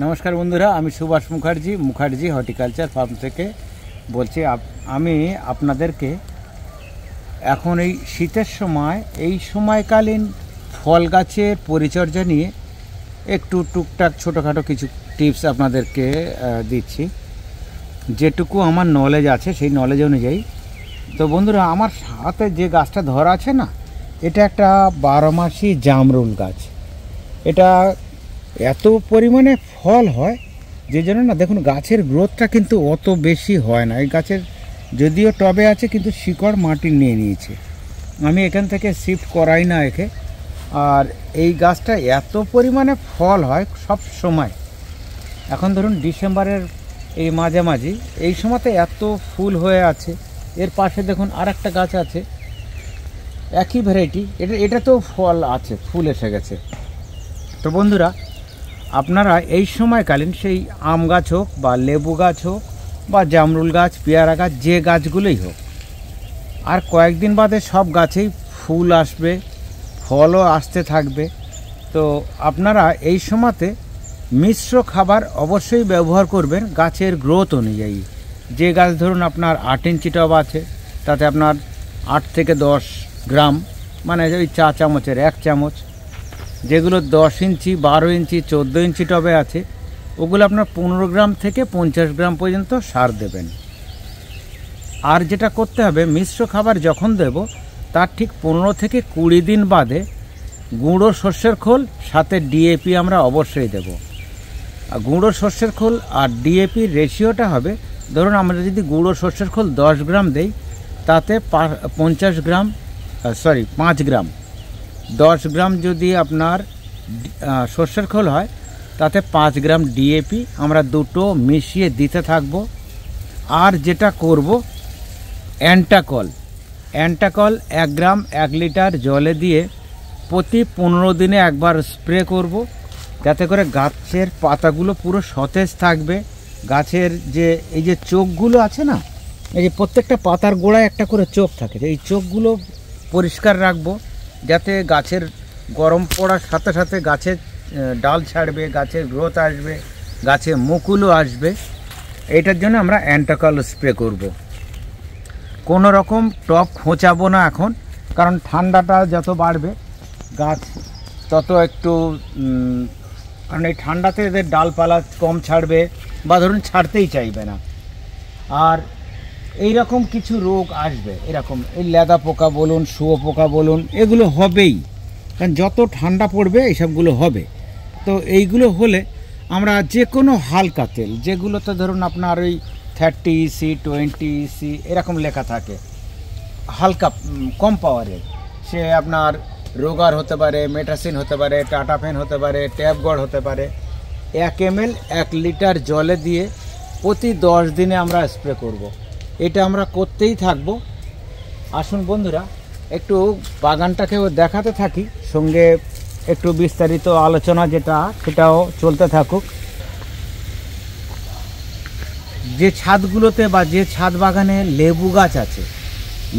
নমস্কার বন্ধুরা, আমি সুভাষ মুখার্জি হর্টিকালচার ফার্ম থেকে বলছি। আমি আপনাদেরকে এখন এই শীতের সময় এই সময়কালীন ফল গাছের পরিচর্যা নিয়ে একটু টুকটাক ছোটোখাটো কিছু টিপস আপনাদেরকে দিচ্ছি, যেটুকু আমার নলেজ আছে সেই নলেজ অনুযায়ী। তো বন্ধুরা, আমার হাতে যে গাছটা ধরা আছে না, এটা একটা 12 মাসি জামরুল গাছ। এটা এত পরিমাণে ফল হয় যে জন্য না, দেখুন গাছের গ্রোথটা কিন্তু অত বেশি হয় না। এই গাছের যদিও টবে আছে কিন্তু শিকড় মাটি নিয়ে নিয়েছে, আমি এখান থেকে শিফট করাই না একে। আর এই গাছটা এত পরিমাণে ফল হয় সব সময়। এখন ধরুন ডিসেম্বরের এই মাঝামাঝি এই সময়তে এত ফুল হয়ে আছে। এর পাশে দেখুন আর একটা গাছ আছে একই ভ্যারাইটি, এটাতেও ফল আছে, ফুল এসে গেছে। তো বন্ধুরা, আপনারা এই সময়কালীন সেই আম গাছ হোক বা লেবু গাছ হোক বা জামরুল গাছ, পেয়ারা গাছ, যে গাছগুলোই হোক, আর কয়েকদিন বাদে সব গাছেই ফুল আসবে, ফলও আসতে থাকবে। তো আপনারা এই সময়তে মিশ্র খাবার অবশ্যই ব্যবহার করবেন গাছের গ্রোথ অনুযায়ী। যে গাছ ধরুন আপনার 8 ইঞ্চি টব আছে, তাতে আপনার 8 থেকে 10 গ্রাম, মানে ওই চা চামচের 1 চামচ। যেগুলো 10 ইঞ্চি, 12 ইঞ্চি, 14 ইঞ্চি টবে আছে, ওগুলো আপনার 15 গ্রাম থেকে 50 গ্রাম পর্যন্ত সার দেবেন। আর যেটা করতে হবে, মিশ্র খাবার যখন দেব তার ঠিক 15 থেকে 20 দিন বাদে গুঁড়ো সর্ষের খোল সাথে ডিএপি আমরা অবশ্যই দেব। আর গুঁড়ো সর্ষের খোল আর ডিএপির রেশিওটা হবে, ধরুন আমরা যদি গুঁড়ো সর্ষের খোল 10 গ্রাম দেই, তাতে 5 গ্রাম। 10 গ্রাম যদি আপনার সর্ষের খোল হয়, তাতে 5 গ্রাম ডিএপি আমরা দুটো মিশিয়ে দিতে থাকবো। আর যেটা করব, অ্যান্টাকল 1 গ্রাম 1 লিটার জলে দিয়ে প্রতি 15 দিনে একবার স্প্রে করব, যাতে করে গাছের পাতাগুলো পুরো সতেজ থাকবে। গাছের যে এই যে চোখগুলো আছে না, এই যে প্রত্যেকটা পাতার গোড়ায় একটা করে চোখ থাকে, এই চোখগুলো পরিষ্কার রাখবো, যাতে গাছের গরম পড়ার সাথে সাথে গাছের ডাল ছাড়বে, গাছের গ্রোথ আসবে, গাছে মুকুলও আসবে। এটার জন্য আমরা অ্যান্টাকল স্প্রে করব। কোনো রকম টব খোঁচাবো না এখন, কারণ ঠান্ডাটা যত বাড়বে গাছ তত একটু, কারণ এই ঠান্ডাতে এদের ডালপালা কম ছাড়বে বা ধরুন ছাড়তেই চাইবে না। আর এই রকম কিছু রোগ আসবে, এরকম এই লেদা পোকা বলুন, শুঁয়ো পোকা বলুন, এগুলো হবেই, কারণ যত ঠান্ডা পড়বে এইসবগুলো হবে। তো এইগুলো হলে আমরা যে কোনো হালকা তেল, যেগুলোতে ধরুন আপনার ওই 30 EC 20 EC এরকম লেখা থাকে, হালকা কম পাওয়ারের, সে আপনার রোগার হতে পারে, মেটাসিন হতে পারে, টাটাফেন হতে পারে, ট্যাবগড় হতে পারে, 1 ml 1 লিটার জলে দিয়ে প্রতি 10 দিনে আমরা স্প্রে করব। এটা আমরা করতেই থাকব। আসুন বন্ধুরা, একটু বাগানটাকেও দেখাতে থাকি, সঙ্গে একটু বিস্তারিত আলোচনা সেটাও চলতে থাকুক। যে ছাদগুলোতে বা যে ছাদ বাগানে লেবু গাছ আছে,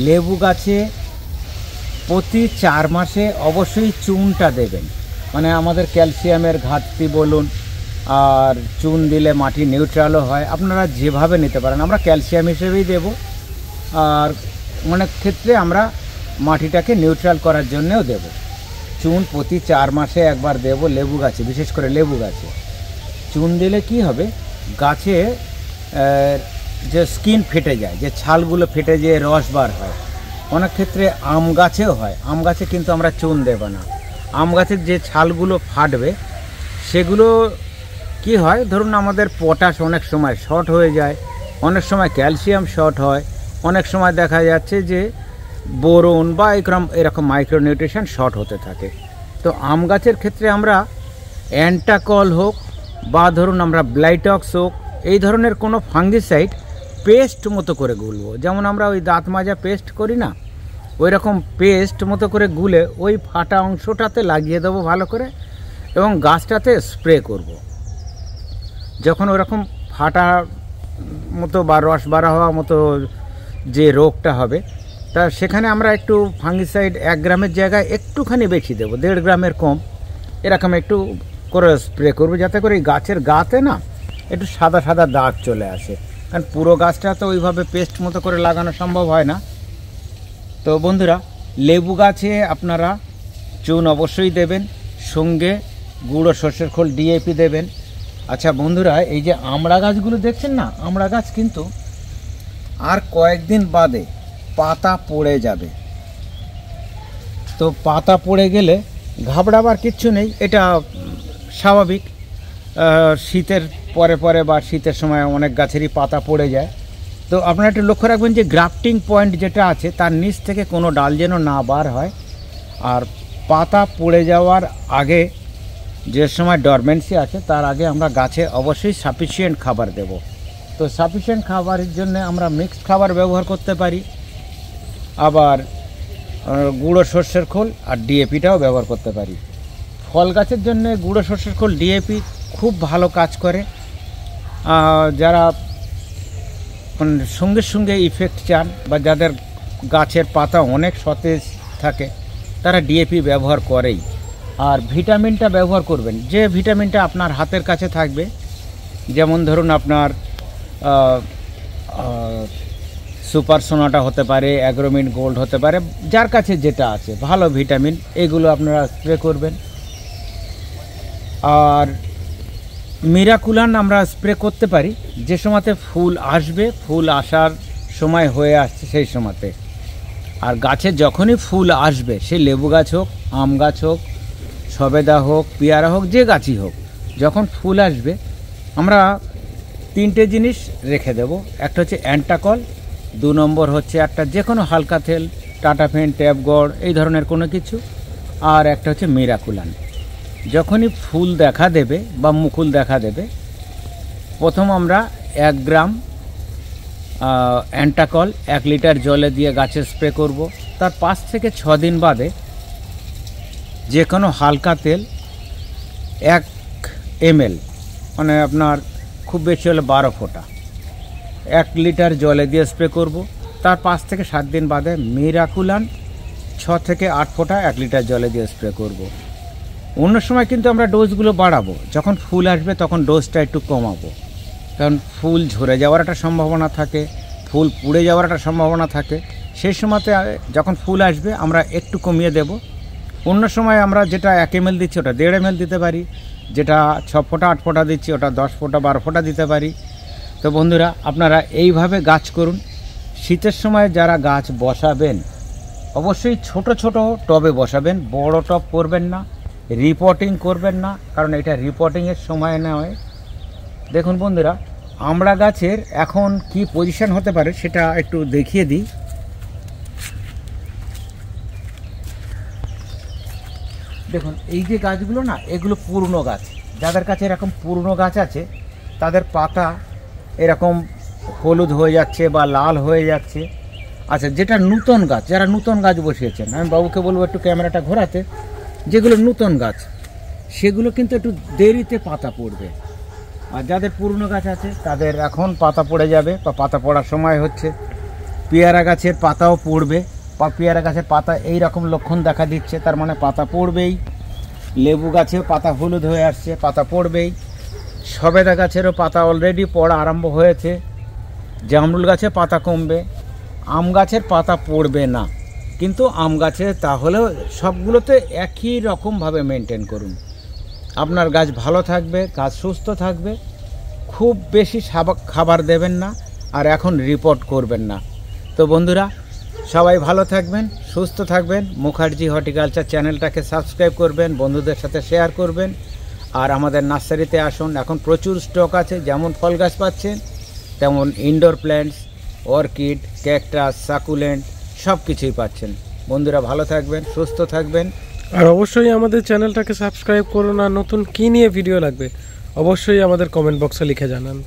লেবু গাছে প্রতি 4 মাসে অবশ্যই চুনটা দেবেন। মানে আমাদের ক্যালসিয়ামের ঘাটতি বলুন, আর চুন দিলে মাটি নিউট্রালও হয়, আপনারা যেভাবে নিতে পারেন। আমরা ক্যালসিয়াম হিসেবেই দেব, আর অনেক ক্ষেত্রে আমরা মাটিটাকে নিউট্রাল করার জন্যও দেব। চুন প্রতি 4 মাসে একবার দেব লেবু গাছে, বিশেষ করে লেবু গাছে। চুন দিলে কি হবে, গাছে যে স্কিন ফেটে যায়, যে ছালগুলো ফেটে যেয়ে রস বার হয়, অনেক ক্ষেত্রে আম গাছেও হয়। আম গাছে কিন্তু আমরা চুন দেব না। আম গাছের যে ছালগুলো ফাটবে, সেগুলো কি হয়, ধরুন আমাদের পটাশ অনেক সময় শর্ট হয়ে যায়, অনেক সময় ক্যালসিয়াম শর্ট হয়, অনেক সময় দেখা যাচ্ছে যে বোরন বা এরকম মাইক্রোনিউট্রিশন শর্ট হতে থাকে। তো আম গাছের ক্ষেত্রে আমরা অ্যান্টাকল হোক বা ধরুন আমরা ব্লাইটক্স হোক, এই ধরনের কোনো ফাঙ্গিসাইড পেস্ট মতো করে গুলবো। যেমন আমরা ওই দাঁত মাজা পেস্ট করি না, ওই রকম পেস্ট মতো করে গুলে ওই ফাটা অংশটাতে লাগিয়ে দেবো ভালো করে, এবং গাছটাতে স্প্রে করব। যখন ওরকম ফাটা মতো বা রস বাড়া হওয়া মতো যে রোগটা হবে, তা সেখানে আমরা একটু ফাঙ্গিসাইড 1 গ্রামের জায়গায় একটুখানি বেশি দেবো, 1.5 গ্রামের কম, এরকম একটু করে স্প্রে করবো, যাতে করে এই গাছের গাতে না একটু সাদা সাদা দাগ চলে আসে, কারণ পুরো গাছটা তো ওইভাবে পেস্ট মতো করে লাগানো সম্ভব হয় না। তো বন্ধুরা, লেবু গাছে আপনারা চুন অবশ্যই দেবেন, সঙ্গে গুঁড়ো সর্ষের খোল ডিএপি দেবেন। আচ্ছা বন্ধুরা, এই যে আমড়া গাছগুলো দেখছেন না, আমড়া গাছ কিন্তু আর কয়েকদিন বাদে পাতা পড়ে যাবে। তো পাতা পড়ে গেলে ঘাবড়াবার কিচ্ছু নেই, এটা স্বাভাবিক। শীতের পরে পরে বা শীতের সময় অনেক গাছেরই পাতা পড়ে যায়। তো আপনারা একটু লক্ষ্য রাখবেন যে গ্রাফটিং পয়েন্ট যেটা আছে তার নিচ থেকে কোনো ডাল যেন না বার হয়। আর পাতা পড়ে যাওয়ার আগে, যে সময় ডরমেন্সি আছে তার আগে আমরা গাছে অবশ্যই সাফিসিয়েন্ট খাবার দেব। তো সাফিসিয়েন্ট খাবারের জন্য আমরা মিক্সড খাবার ব্যবহার করতে পারি, আবার গুঁড়ো সর্ষের খোল আর ডিএপিটাও ব্যবহার করতে পারি। ফল গাছের জন্য গুঁড়ো সর্ষের খোল ডিএপি খুব ভালো কাজ করে। যারা সঙ্গে সঙ্গে ইফেক্ট চান বা যাদের গাছের পাতা অনেক সতেজ থাকে তারা ডিএপি ব্যবহার করেই। আর ভিটামিনটা ব্যবহার করবেন যে ভিটামিনটা আপনার হাতের কাছে থাকবে, যেমন ধরুন আপনার সুপার সোনাটা হতে পারে, অ্যাগ্রোমিন গোল্ড হতে পারে, যার কাছে যেটা আছে ভালো ভিটামিন, এগুলো আপনারা স্প্রে করবেন। আর মিরাকুলান আমরা স্প্রে করতে পারি যে সময়তে ফুল আসবে, ফুল আসার সময় হয়ে আসছে সেই সময়তে। আর গাছে যখনই ফুল আসবে, সে লেবু গাছ হোক, আম গাছ হোক, সবেদা হোক, পেয়ারা হোক, যে গাছই হোক, যখন ফুল আসবে আমরা 3টে জিনিস রেখে দেব। একটা হচ্ছে অ্যান্টাকল, 2 নম্বর হচ্ছে একটা যে কোনো হালকা তেল, টাটাফেন, ট্যাপগড়, এই ধরনের কোনো কিছু, আর একটা হচ্ছে মিরাকুলান। যখনই ফুল দেখা দেবে বা মুকুল দেখা দেবে, প্রথম আমরা 1 গ্রাম অ্যান্টাকল 1 লিটার জলে দিয়ে গাছে স্প্রে করব। তার 5 থেকে 6 দিন বাদে যে কোনো হালকা তেল 1 ml, মানে আপনার খুব বেশি হলে 12 ফোঁটা 1 লিটার জলে দিয়ে স্প্রে করব। তার 5 থেকে 7 দিন বাদে মিরাকুলান 6 থেকে 8 ফোঁটা 1 লিটার জলে দিয়ে স্প্রে করব। অন্য সময় কিন্তু আমরা ডোজগুলো বাড়াবো, যখন ফুল আসবে তখন ডোজটা একটু কমাবো, কারণ ফুল ঝরে যাওয়ার একটা সম্ভাবনা থাকে, ফুল পুড়ে যাওয়ার একটা সম্ভাবনা থাকে। সেই সময়তে যখন ফুল আসবে আমরা একটু কমিয়ে দেব। অন্য সময় আমরা যেটা 1 ml দিচ্ছি ওটা 1.5 ml দিতে পারি, যেটা 6 ফোঁটা 8 ফোঁটা দিচ্ছি ওটা 10 ফোঁটা 12 ফোঁটা দিতে পারি। তো বন্ধুরা, আপনারা এইভাবে গাছ করুন। শীতের সময় যারা গাছ বসাবেন অবশ্যই ছোট ছোট টবে বসাবেন, বড় টব করবেন না, রিপোর্টিং করবেন না, কারণ এটা রিপোর্টিংয়ের সময় নয়। দেখুন বন্ধুরা, আমড়া গাছের এখন কি পজিশন হতে পারে সেটা একটু দেখিয়ে দিই। দেখুন এই যে গাছগুলো না, এগুলো পুরনো গাছ। যাদের কাছে এরকম পুরনো গাছ আছে তাদের পাতা এরকম হলুদ হয়ে যাচ্ছে বা লাল হয়ে যাচ্ছে। আচ্ছা, যেটা নূতন গাছ, যারা নূতন গাছ বসিয়েছেন, আমি বাবুকে বলবো একটু ক্যামেরাটা ঘোরাতে, যেগুলো নূতন গাছ সেগুলো কিন্তু একটু দেরিতে পাতা পড়বে। আর যাদের পুরনো গাছ আছে তাদের এখন পাতা পড়ে যাবে বা পাতা পড়ার সময় হচ্ছে। পেয়ারা গাছের পাতাও পড়বে, বা পেয়ারা গাছের পাতা এই রকম লক্ষণ দেখা দিচ্ছে, তার মানে পাতা পড়বেই। লেবু গাছেও পাতা হলুদ হয়ে আসছে, পাতা পড়বেই। সবেদা গাছেরও পাতা অলরেডি পড়া আরম্ভ হয়েছে। জামরুল গাছে পাতা কমবে, আম গাছের পাতা পড়বে না। কিন্তু আম গাছে তাহলেও সবগুলোতে একই রকমভাবে মেনটেন করুন। আপনার গাছ ভালো থাকবে, গাছ সুস্থ থাকবে। খুব বেশি খাবার দেবেন না, আর এখন রিপোর্ট করবেন না। তো বন্ধুরা, সবাই ভালো থাকবেন, সুস্থ থাকবেন। মুখার্জি হর্টিকালচার চ্যানেলটাকে সাবস্ক্রাইব করবেন, বন্ধুদের সাথে শেয়ার করবেন। আর আমাদের নার্সারিতে আসুন, এখন প্রচুর স্টক আছে। যেমন ফল গাছ পাচ্ছেন, তেমন indoor plants, orchid, cactus, succulent সব কিছুই পাচ্ছেন। বন্ধুরা ভালো থাকবেন, সুস্থ থাকবেন। আর অবশ্যই আমাদের চ্যানেলটাকে সাবস্ক্রাইব করুন। আর নতুন কী নিয়ে ভিডিও লাগবে অবশ্যই আমাদের কমেন্ট বক্সে লিখে জানান।